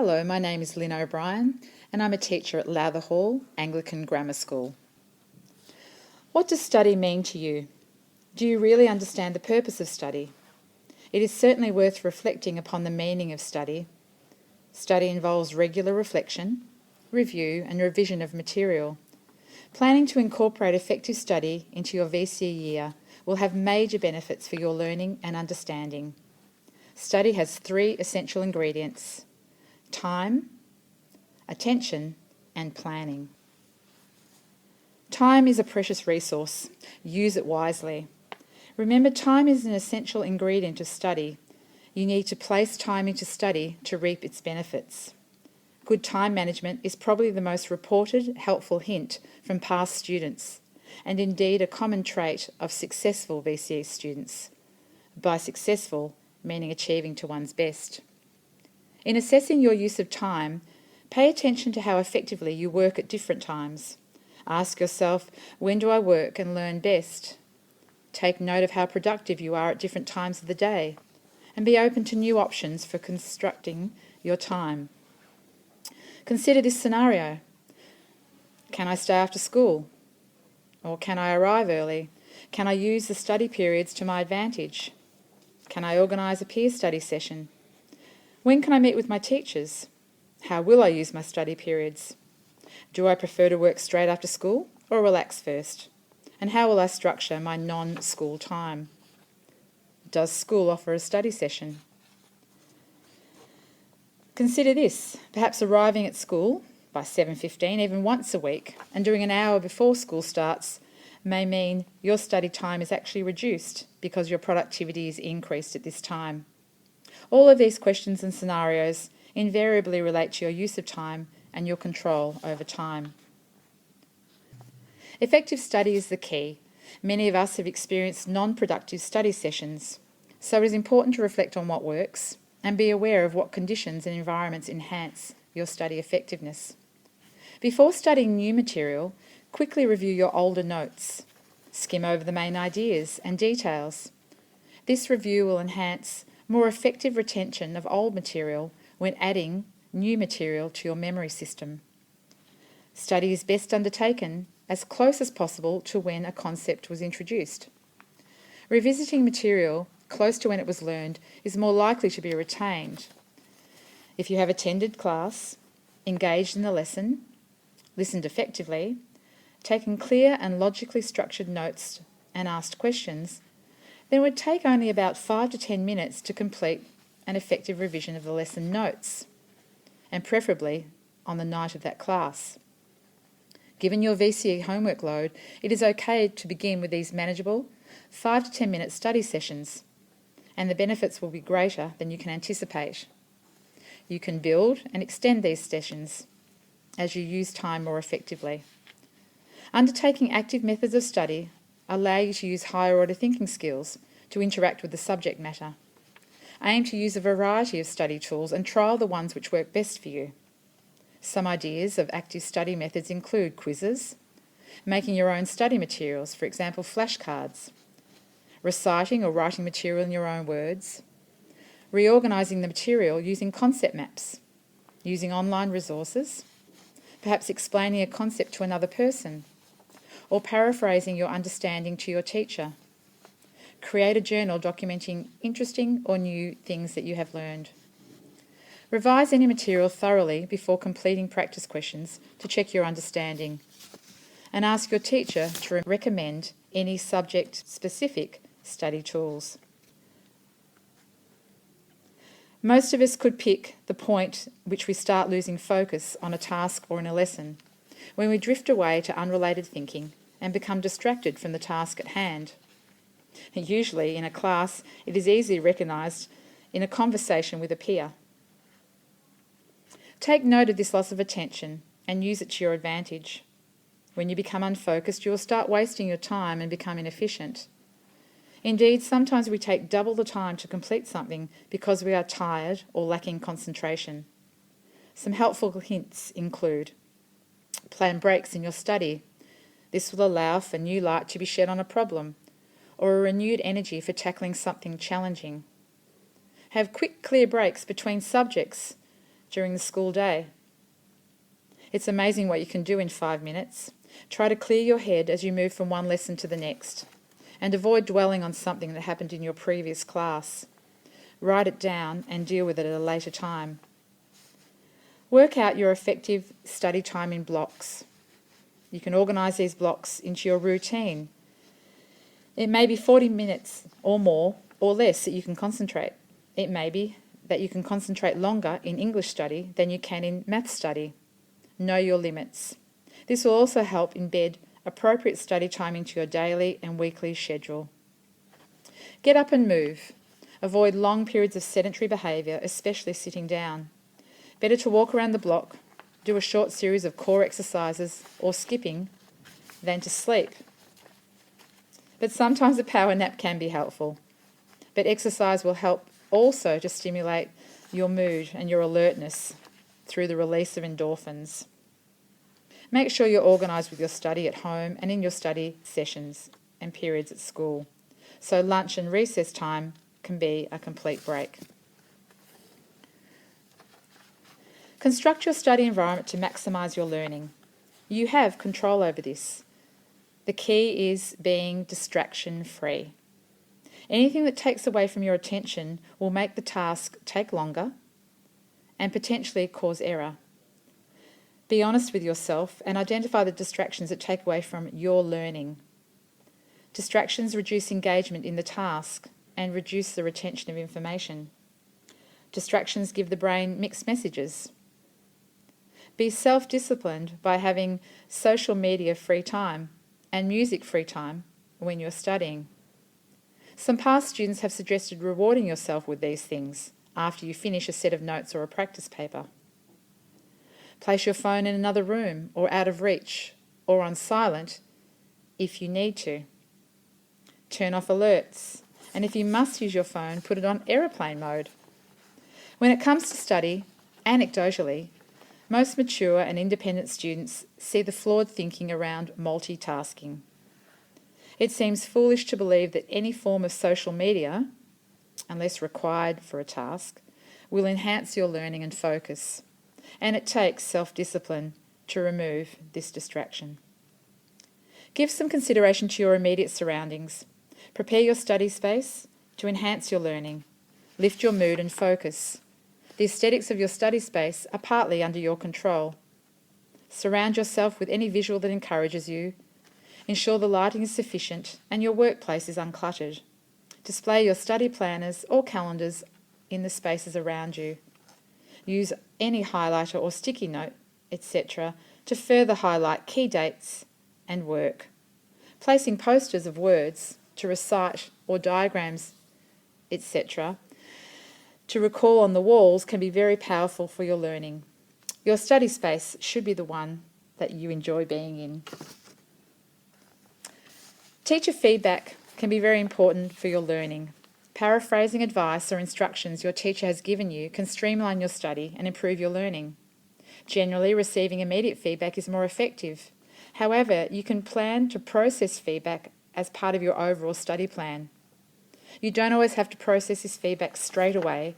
Hello, my name is Lynn O'Brien and I'm a teacher at Lowther Hall Anglican Grammar School. What does study mean to you? Do you really understand the purpose of study? It is certainly worth reflecting upon the meaning of study. Study involves regular reflection, review and revision of material. Planning to incorporate effective study into your VCE year will have major benefits for your learning and understanding. Study has 3 essential ingredients: time, attention, and planning. Time is a precious resource. Use it wisely. Remember, time is an essential ingredient of study. You need to place time into study to reap its benefits. Good time management is probably the most reported helpful hint from past students, and indeed a common trait of successful VCE students. By successful, meaning achieving to one's best. In assessing your use of time, pay attention to how effectively you work at different times. Ask yourself, when do I work and learn best? Take note of how productive you are at different times of the day, and be open to new options for constructing your time. Consider this scenario. Can I stay after school? Or can I arrive early? Can I use the study periods to my advantage? Can I organise a peer study session? When can I meet with my teachers? How will I use my study periods? Do I prefer to work straight after school or relax first? And how will I structure my non-school time? Does school offer a study session? Consider this: perhaps arriving at school by 7:15 even once a week and doing an hour before school starts may mean your study time is actually reduced because your productivity is increased at this time. All of these questions and scenarios invariably relate to your use of time and your control over time. Effective study is the key. Many of us have experienced non-productive study sessions, so it is important to reflect on what works and be aware of what conditions and environments enhance your study effectiveness. Before studying new material, quickly review your older notes. Skim over the main ideas and details. This review will enhance more effective retention of old material when adding new material to your memory system. Study is best undertaken as close as possible to when a concept was introduced. Revisiting material close to when it was learned is more likely to be retained. If you have attended class, engaged in the lesson, listened effectively, taken clear and logically structured notes and asked questions, then it would take only about 5 to 10 minutes to complete an effective revision of the lesson notes, and preferably on the night of that class. Given your VCE homework load, it is okay to begin with these manageable 5 to 10 minute study sessions, and the benefits will be greater than you can anticipate. You can build and extend these sessions as you use time more effectively. Undertaking active methods of study allow you to use higher order thinking skills to interact with the subject matter. Aim to use a variety of study tools and trial the ones which work best for you. Some ideas of active study methods include quizzes, making your own study materials, for example flashcards, reciting or writing material in your own words, reorganising the material using concept maps, using online resources, perhaps explaining a concept to another person, or paraphrasing your understanding to your teacher. Create a journal documenting interesting or new things that you have learned. Revise any material thoroughly before completing practice questions to check your understanding, and ask your teacher to recommend any subject-specific study tools. Most of us could pick the point which we start losing focus on a task or in a lesson, when we drift away to unrelated thinking and become distracted from the task at hand. Usually in a class, it is easily recognised in a conversation with a peer. Take note of this loss of attention and use it to your advantage. When you become unfocused, you will start wasting your time and become inefficient. Indeed, sometimes we take double the time to complete something because we are tired or lacking concentration. Some helpful hints include: plan breaks in your study. This will allow for new light to be shed on a problem, or a renewed energy for tackling something challenging. Have quick, clear breaks between subjects during the school day. It's amazing what you can do in 5 minutes. Try to clear your head as you move from one lesson to the next, and avoid dwelling on something that happened in your previous class. Write it down and deal with it at a later time. Work out your effective study time in blocks. You can organise these blocks into your routine. It may be 40 minutes or more or less that you can concentrate. It may be that you can concentrate longer in English study than you can in math study. Know your limits. This will also help embed appropriate study time into your daily and weekly schedule. Get up and move. Avoid long periods of sedentary behaviour, especially sitting down. Better to walk around the block, do a short series of core exercises or skipping than to sleep. But sometimes a power nap can be helpful. But exercise will help also to stimulate your mood and your alertness through the release of endorphins. Make sure you're organised with your study at home and in your study sessions and periods at school, so lunch and recess time can be a complete break. Construct your study environment to maximise your learning. You have control over this. The key is being distraction-free. Anything that takes away from your attention will make the task take longer and potentially cause error. Be honest with yourself and identify the distractions that take away from your learning. Distractions reduce engagement in the task and reduce the retention of information. Distractions give the brain mixed messages. Be self-disciplined by having social media free time and music free time when you're studying. Some past students have suggested rewarding yourself with these things after you finish a set of notes or a practice paper. Place your phone in another room or out of reach or on silent if you need to. Turn off alerts, and if you must use your phone, put it on aeroplane mode. When it comes to study, anecdotally, most mature and independent students see the flawed thinking around multitasking. It seems foolish to believe that any form of social media, unless required for a task, will enhance your learning and focus, and it takes self-discipline to remove this distraction. Give some consideration to your immediate surroundings. Prepare your study space to enhance your learning. Lift your mood and focus. The aesthetics of your study space are partly under your control. Surround yourself with any visual that encourages you. Ensure the lighting is sufficient and your workplace is uncluttered. Display your study planners or calendars in the spaces around you. Use any highlighter or sticky note, etc., to further highlight key dates and work. Placing posters of words to recite or diagrams, etc., to recall on the walls can be very powerful for your learning. Your study space should be the one that you enjoy being in. Teacher feedback can be very important for your learning. Paraphrasing advice or instructions your teacher has given you can streamline your study and improve your learning. Generally, receiving immediate feedback is more effective. However, you can plan to process feedback as part of your overall study plan. You don't always have to process this feedback straight away.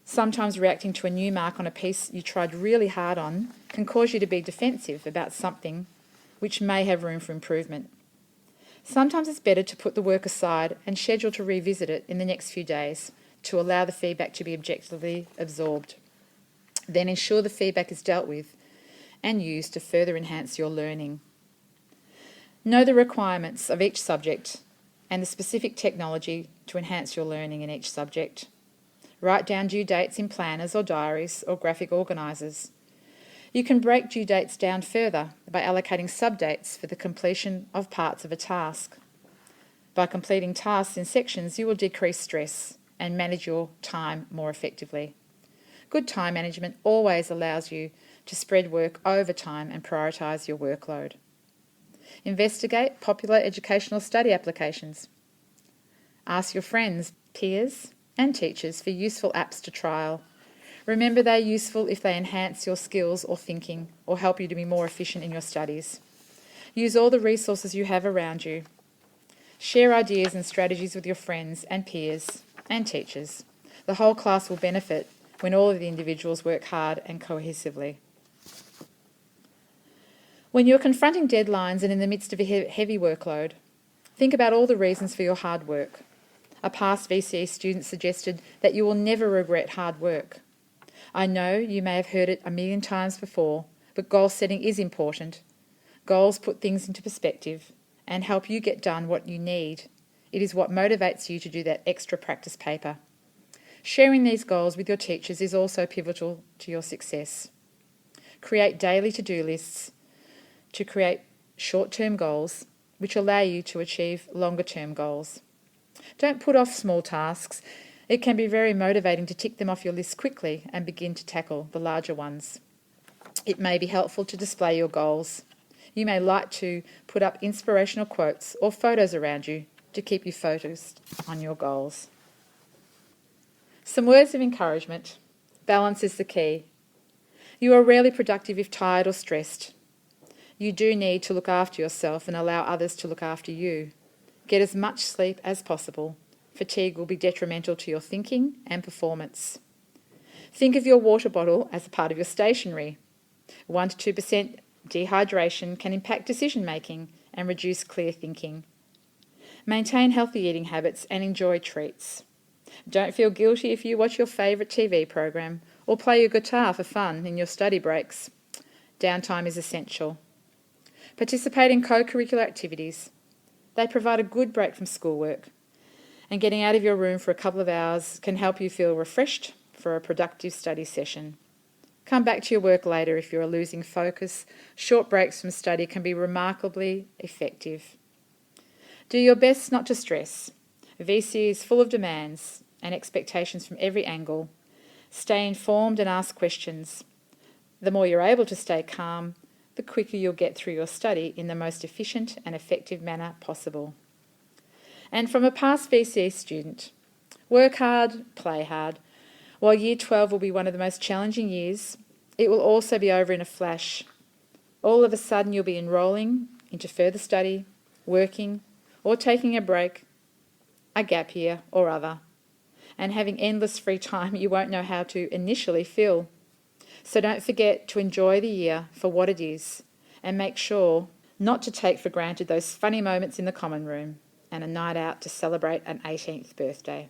Sometimes reacting to a new mark on a piece you tried really hard on can cause you to be defensive about something which may have room for improvement. Sometimes it's better to put the work aside and schedule to revisit it in the next few days to allow the feedback to be objectively absorbed. Then ensure the feedback is dealt with and used to further enhance your learning. Know the requirements of each subject and the specific technology to enhance your learning in each subject. Write down due dates in planners or diaries or graphic organisers. You can break due dates down further by allocating subdates for the completion of parts of a task. By completing tasks in sections, you will decrease stress and manage your time more effectively. Good time management always allows you to spread work over time and prioritise your workload. Investigate popular educational study applications. Ask your friends, peers, and teachers for useful apps to trial. Remember, they're useful if they enhance your skills or thinking or help you to be more efficient in your studies. Use all the resources you have around you. Share ideas and strategies with your friends and peers and teachers. The whole class will benefit when all of the individuals work hard and cohesively. When you're confronting deadlines and in the midst of a heavy workload, think about all the reasons for your hard work. A past VCE student suggested that you will never regret hard work. I know you may have heard it a million times before, but goal setting is important. Goals put things into perspective and help you get done what you need. It is what motivates you to do that extra practice paper. Sharing these goals with your teachers is also pivotal to your success. Create daily to-do lists to create short-term goals which allow you to achieve longer-term goals. Don't put off small tasks. It can be very motivating to tick them off your list quickly and begin to tackle the larger ones. It may be helpful to display your goals. You may like to put up inspirational quotes or photos around you to keep you focused on your goals. Some words of encouragement. Balance is the key. You are rarely productive if tired or stressed. You do need to look after yourself and allow others to look after you. Get as much sleep as possible. Fatigue will be detrimental to your thinking and performance. Think of your water bottle as a part of your stationery. 1 to 2% dehydration can impact decision making and reduce clear thinking. Maintain healthy eating habits and enjoy treats. Don't feel guilty if you watch your favourite TV program or play your guitar for fun in your study breaks. Downtime is essential. Participate in co-curricular activities. They provide a good break from schoolwork, and getting out of your room for a couple of hours can help you feel refreshed for a productive study session. Come back to your work later if you are losing focus. Short breaks from study can be remarkably effective. Do your best not to stress. VCE is full of demands and expectations from every angle. Stay informed and ask questions. The more you're able to stay calm, the quicker you'll get through your study in the most efficient and effective manner possible. And from a past VCE student, work hard, play hard. While Year 12 will be one of the most challenging years, it will also be over in a flash. All of a sudden you'll be enrolling into further study, working, or taking a break, a gap year or other, and having endless free time you won't know how to initially fill. So don't forget to enjoy the year for what it is, and make sure not to take for granted those funny moments in the common room and a night out to celebrate an 18th birthday.